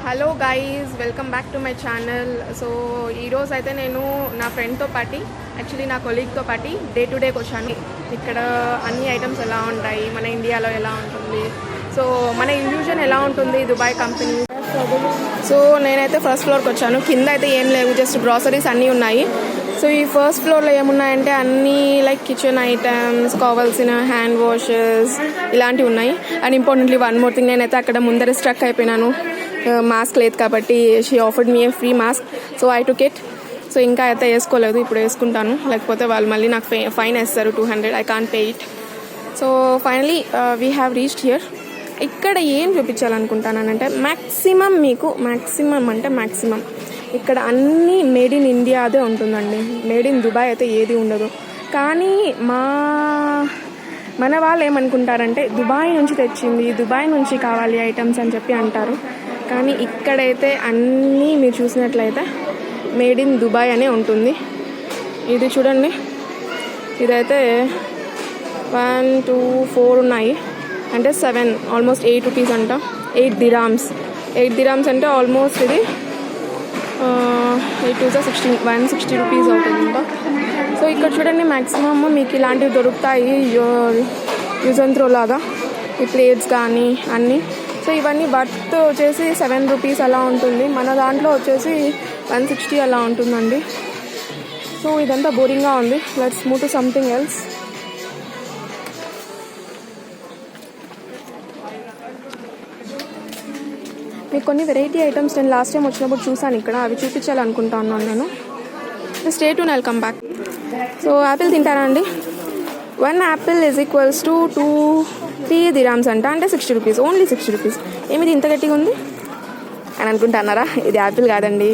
Hello guys, welcome back to my channel. So ఈరోజు అయితే నేను నా ఫ్రెండ్తో పాటి, యాక్చువల్లీ నా కొలీగ్తో పాటి డే టు డేకి వచ్చాను. ఇక్కడ అన్ని ఐటమ్స్ ఎలా ఉంటాయి, మన ఇండియాలో ఎలా ఉంటుంది, సో మన ఇల్యూజన్ ఎలా ఉంటుంది దుబాయ్ కంపెనీ. సో నేనైతే ఫస్ట్ ఫ్లోర్కి వచ్చాను. కింద అయితే ఏం లేవు, జస్ట్ గ్రాసరీస్ అన్నీ ఉన్నాయి. సో ఈ ఫస్ట్ ఫ్లోర్లో ఏమున్నాయంటే అన్నీ లైక్ కిచెన్ ఐటమ్స్, కావాల్సిన హ్యాండ్ వాషెస్ ఇలాంటివి ఉన్నాయి. And importantly one more thing, నేనైతే అక్కడ ముందర స్ట్రక్ అయిపోయినాను. మాస్క్ లేదు కాబట్టి she offered me A free mask, so I took it. So ఇంకా అయితే వేసుకోలేదు, ఇప్పుడు వేసుకుంటాను, లేకపోతే వాళ్ళు మళ్ళీ నాకు ఫైన్ వేస్తారు 200. I can't pay it. So finally we have reached here. ఇక్కడ ఏం చూపించాలనుకుంటానంటే మ్యాక్సిమం ఇక్కడ అన్నీ మేడ్ ఇన్ ఇండియాదే ఉంటుందండి. మేడ్ ఇన్ దుబాయ్ అయితే ఏది ఉండదు. కానీ మన వాళ్ళు ఏమనుకుంటారంటే దుబాయ్ నుంచి తెచ్చింది, దుబాయ్ నుంచి కావాలి ఐటమ్స్ అని చెప్పి అంటారు. కానీ ఇక్కడైతే అన్నీ మీరు చూసినట్లయితే మేడ్ ఇన్ దుబాయ్ అనే ఉంటుంది. ఇది చూడండి, ఇదైతే 1 2 4 ఉన్నాయి, అంటే 7, ఆల్మోస్ట్ 8 రూపీస్ అంట. 8 దిరామ్స్ అంటే ఆల్మోస్ట్ ఇది 8 2 16, 160 రూపీస్ అవుతుందంట. సో ఇక్కడ చూడండి, మ్యాక్సిమమ్ మీకు ఇలాంటివి దొరుకుతాయి, యూజ్ అండ్ త్రో లాగా, ఈ ప్లేట్స్ కానీ అన్నీ. సో ఇవన్నీ వర్త్ వచ్చేసి 7 రూపీస్ అలా ఉంటుంది. మన దాంట్లో వచ్చేసి 160 అలా ఉంటుందండి. సో ఇదంతా బోరింగ్గా ఉంది. Let's move to something else. మీకు కొన్ని వెరైటీ ఐటమ్స్ నేను లాస్ట్ టైం వచ్చినప్పుడు చూసాను ఇక్కడ, అవి చూపించాలనుకుంటా ఉన్నాను నేను. Stay tune, I'll come back. So Apple తింటారా అండి? 1 Apple is equals to 3 dirhams అంట, అంటే 60 రూపీస్, ఓన్లీ 60 రూపీస్. ఏమిది ఇంత గట్టిగా ఉంది అని అనుకుంటున్నారా? ఇది యాపిల్ కాదండి,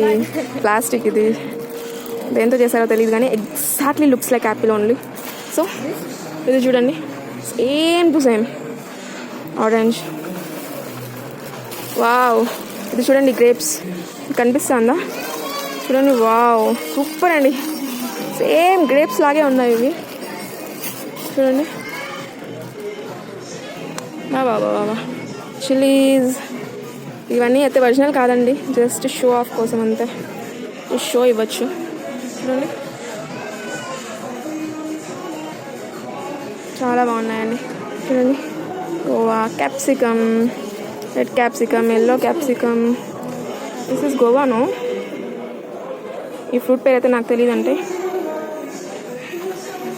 ప్లాస్టిక్. ఇది దేంతో చేశారో తెలియదు కానీ exactly looks like Apple only. So ఇది చూడండి, same to same orange. Wow, ఇది చూడండి గ్రేప్స్, కనిపిస్తుందా? చూడండి, వావ్ సూపర్ అండి, సేమ్ గ్రేప్స్ లాగే ఉన్నాయి ఇవి. చూడండి, బాబా చిల్లీస్. ఇవన్నీ అయితే ఒరిజినల్ కాదండి, జస్ట్ షో ఆఫ్ కోసం అంతే, షో ఇవ్వచ్చు. చూడండి, చాలా బాగున్నాయండి. చూడండి, Goa capsicum, red capsicum, yellow capsicum. This is గోవాను. ఈ ఫ్రూట్ పేరు అయితే నాకు తెలియదు. అంటే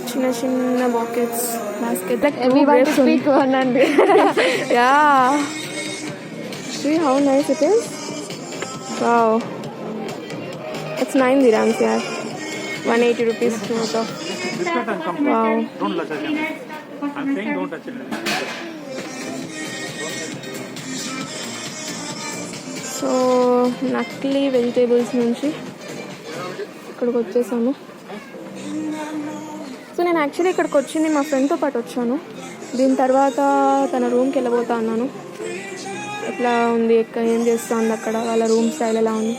చిన్న చిన్న buckets, basket like yeah, see how nice it is. Wow, it's 9 dirhams yaar, 180 rupees worth of. Wow, don't touch it. I'm saying don't touch it. So నకిలీ వెజిటేబుల్స్ నుంచి ఇక్కడికి వచ్చేసాను. సో నేను యాక్చువల్లీ ఇక్కడికి వచ్చింది మా ఫ్రెండ్తో పాటు వచ్చాను. దీని తర్వాత తన రూమ్కి వెళ్ళబోతా అన్నాను. ఎట్లా ఉంది, ఏం చేస్తుంది అక్కడ, వాళ్ళ రూమ్ స్టైల్ ఎలా ఉంది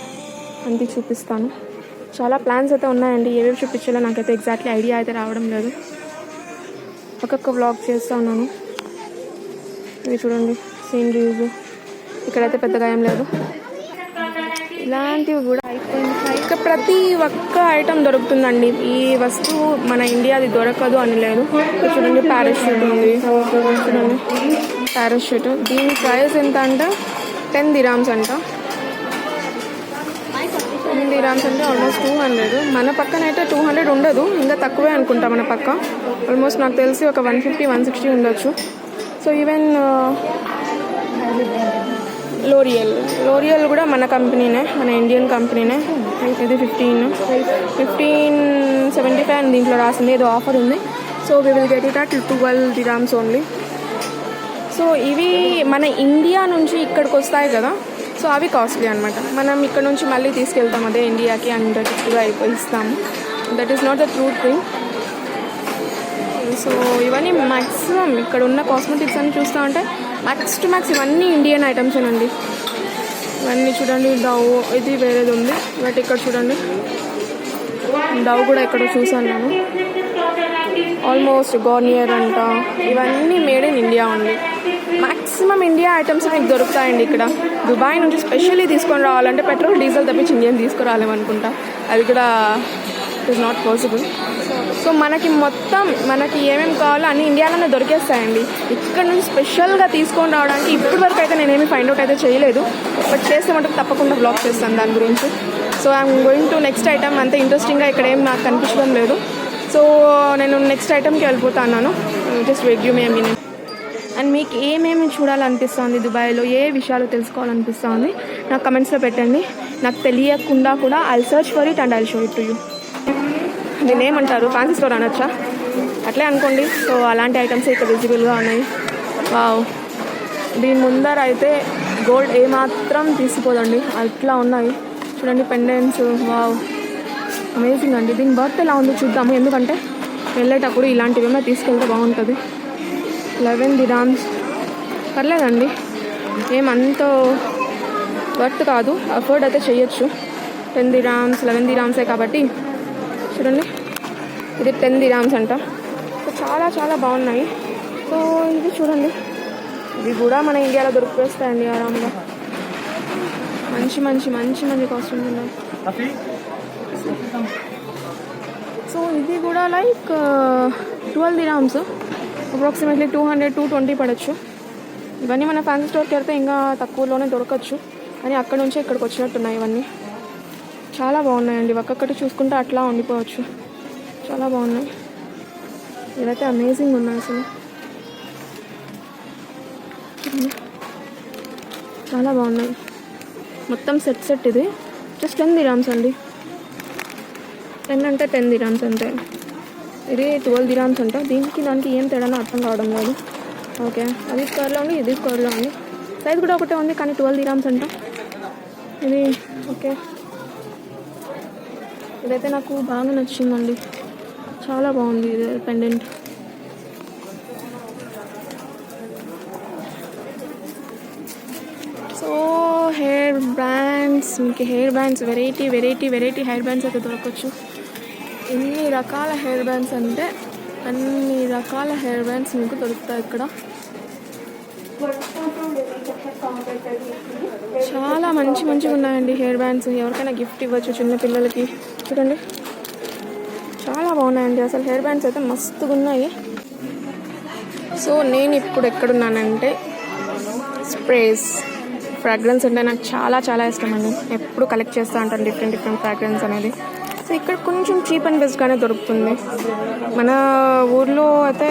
అంతే చూపిస్తాను. చాలా ప్లాన్స్ అయితే ఉన్నాయండి, ఏవేవి చూపించాలో నాకైతే ఎగ్జాక్ట్లీ ఐడియా అయితే రావడం లేదు. ఒక్కొక్క వ్లాగ్ చేస్తూ ఉన్నాను. ఇది చూడండి, సీనరీస్. ఇక్కడైతే పెద్దగా ఏం లేదు, ఇలాంటివి కూడా అయిపోయింది. ఇక్కడ ప్రతి ఒక్క ఐటమ్ దొరుకుతుందండి. ఈ వస్తువు మన ఇండియాది దొరకదు అని లేదు. చూడండి, పారాషూట్ ఉంది. చూడండి, పారాషూట్. దీని ప్రైస్ ఎంత అంటే 10 దిరామ్స్ అంట. 10 దిరామ్స్ అంటే ఆల్మోస్ట్ 200. మన పక్కన అయితే 200 ఉండదు, ఇంకా తక్కువే అనుకుంటా మన పక్క. ఆల్మోస్ట్ నాకు తెలిసి ఒక 150 160 ఉండొచ్చు. సో ఈవెన్ లోరియల్ కూడా మన కంపెనీనే, మన ఇండియన్ కంపెనీనే. ఇది 1575 అని దీంట్లో రాసింది, ఏదో ఆఫర్ ఉంది. So we will get it at 12 dirhams only. So ఇవి మన ఇండియా నుంచి ఇక్కడికి వస్తాయి కదా, సో అవి కాస్ట్లీ అనమాట. మనం ఇక్కడ నుంచి మళ్ళీ తీసుకెళ్తాం అదే ఇండియాకి, అంత ఎక్కువగా అయిపోయిస్తాము. That is not the true thing. So ఇవన్నీ మ్యాక్సిమం ఇక్కడ ఉన్న కాస్మెటిక్స్ అని చూస్తూ ఉంటే మ్యాక్స్ టు మ్యాక్స్ ఇవన్నీ ఇండియన్ ఐటమ్స్ అండి. ఇవన్నీ చూడండి, డవ్ ఇది వేరేది ఉంది, బట్ ఇక్కడ చూడండి డవ్ కూడా ఎక్కడో చూసాను నేను. ఆల్మోస్ట్ గార్నియర్ అంట, ఇవన్నీ made in India only. Maximum India items మీకు దొరుకుతాయండి ఇక్కడ. దుబాయ్ నుంచి స్పెషల్లీ తీసుకొని రావాలంటే పెట్రోల్ డీజిల్ తప్పించి ఇండియన్ తీసుకురాలేమనుకుంటా, అది కూడా it is not possible. So మనకి ఏమేమి కావాలో అన్ని ఇండియాలోనే దొరికేస్తాయండి. ఇక్కడ నుంచి స్పెషల్గా తీసుకొని రావడానికి ఇప్పటి వరకు అయితే నేనేమి ఫైండ్ అవుట్ అయితే చేయలేదు, బట్ చేస్తే మటుకు తప్పకుండా బ్లాగ్ చేస్తాను దాని గురించి. So I'm going to next item. అంత ఇంట్రెస్టింగ్గా ఇక్కడ ఏం నాకు కనిపించడం లేదు, సో నేను నెక్స్ట్ ఐటమ్కి వెళ్ళిపోతున్నాను. Just wait give me a minute. And మీకు ఏమేమి చూడాలనిపిస్తుంది దుబాయ్లో, ఏ విషయాలు తెలుసుకోవాలనిపిస్తుంది నాకు కమెంట్స్లో పెట్టండి. నాకు తెలియకుండా కూడా I'll search for it and I'll show it to you. దీన్ని ఏమంటారు, ఫ్యాన్సీ స్టోర్ అనొచ్చా, అట్లే అనుకోండి. సో అలాంటి ఐటమ్స్ ఇక్కడ విజిబుల్గా ఉన్నాయి. వావ్, దీని ముందర అయితే గోల్డ్ ఏమాత్రం తీసిపోదండి, అట్లా ఉన్నాయి చూడండి పెండెంట్స్. వావ్, అమేజింగ్ అండి. దీని బర్త్ ఎలా ఉందో చూద్దాము, ఎందుకంటే వెళ్ళేటప్పుడు ఇలాంటివేమో తీసుకెళ్తే బాగుంటుంది. 11 dirhams పర్లేదండి, ఏమంత వర్త్ కాదు, అఫోర్డ్ అయితే చేయొచ్చు. 10 dirhams 11 dirhams కాబట్టి చూడండి, ఇది 10 dirhams అంట. సో చాలా చాలా బాగున్నాయి. సో ఇది చూడండి, ఇవి కూడా మన ఇండియాలో దొరికిపోస్తాయండి ఆరామ్గా. మంచి మంచి మంచి మంచి కాస్ట్యూమ్స్ ఉన్నాయి. సో ఇది కూడా లైక్ 12 dirhams, అప్రాక్సిమేట్లీ 200-220 పడవచ్చు. ఇవన్నీ మన ఫ్యాన్సీ స్టోర్కి వెళ్తే ఇంకా తక్కువలోనే దొరకచ్చు, కానీ అక్కడ నుంచే ఇక్కడికి వచ్చినట్టున్నాయి ఇవన్నీ. చాలా బాగున్నాయండి, ఒక్కొక్కటి చూసుకుంటే అట్లా ఉండిపోవచ్చు, చాలా బాగున్నాయి. ఇవైతే అమేజింగ్ ఉన్నాయి అసలు, చాలా బాగున్నాయి. మొత్తం సెట్ ఇది జస్ట్ 10 dirhams అండి. 10 అంటే 10 dirhams అంతే. ఇది 12 dirhams అంట. దానికి ఏం తేడానో అర్థం కావడం లేదు. ఓకే, అది స్క్వేర్లో ఉంది, ఇది స్క్వేర్లో ఉంది, సైజ్ కూడా ఒకటే ఉంది, కానీ 12 dirhams అంట ఇది. ఓకే, ఇదైతే నాకు బాగా నచ్చిందండి, చాలా బాగుంది ఇది పెండెంట్. సో హెయిర్ బ్యాండ్స్, మీకు hair bands variety hair bands అయితే దొరకచ్చు. ఎన్ని రకాల హెయిర్ బ్యాండ్స్ అంటే అన్ని రకాల హెయిర్ బ్యాండ్స్ మీకు దొరుకుతాయి ఇక్కడ. చాలా మంచిగా ఉన్నాయండి హెయిర్ బ్యాండ్స్, ఎవరికైనా గిఫ్ట్ ఇవ్వచ్చు చిన్న పిల్లలకి. చూడండి చాలా బాగున్నాయండి అసలు, హెయిర్ బ్యాండ్స్ అయితే మస్తుగా ఉన్నాయి. సో నేను ఇప్పుడు ఎక్కడున్నానంటే స్ప్రేస్, ఫ్రాగ్రెన్స్ అంటే నాకు చాలా చాలా ఇష్టం అండి, ఎప్పుడు కలెక్ట్ చేస్తూ ఉంటాను డిఫరెంట్ ఫ్రాగ్రెన్స్ అనేది. సో ఇక్కడ కొంచెం చీప్ అండ్ బెస్ట్గానే దొరుకుతుంది. మన ఊర్లో అయితే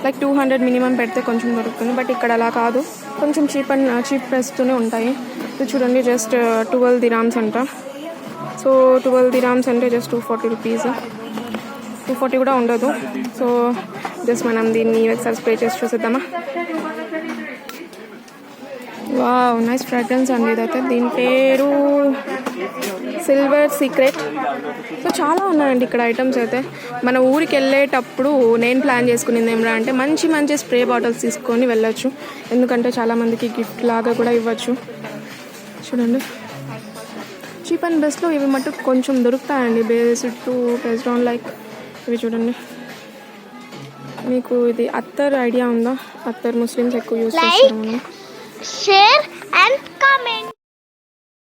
లైక్ 200 మినిమం పెడితే కొంచెం దొరుకుతుంది, బట్ ఇక్కడ అలా కాదు, కొంచెం చీప్ ప్రైస్తూనే ఉంటాయి. ఇది చూడండి జస్ట్ 12 dirhams అంట. సో 12 dirhams అంటే జస్ట్ 240 రూపీస్, 240 కూడా ఉండదు. సో జస్ట్ మనం దీన్ని ఒకసారి స్ప్రే చేసి చూసేద్దామా. వావ్, నైస్ ఫ్రాగ్రెన్స్ అండి ఇదైతే. దీని పేరు సిల్వర్ సీక్రెట్. సో చాలా ఉన్నాయండి ఇక్కడ ఐటమ్స్ అయితే. మన ఊరికి వెళ్ళేటప్పుడు నేను ప్లాన్ చేసుకునేది ఏమిరా అంటే మంచి స్ప్రే బాటిల్స్ తీసుకొని వెళ్ళొచ్చు, ఎందుకంటే చాలామందికి గిఫ్ట్ లాగా కూడా ఇవ్వచ్చు. చూడండి చీప్ అండ్ బెస్ట్లో ఇవి మటుకు కొంచెం దొరుకుతాయండి, బేస్డ్ ఆన్ లైక్ ఇవి చూడండి. మీకు ఇది అత్తర్ ఐడియా ఉందా? అత్తర్ ముస్లిమ్స్ ఎక్కువ యూజ్ చేస్తారు. Share and comment.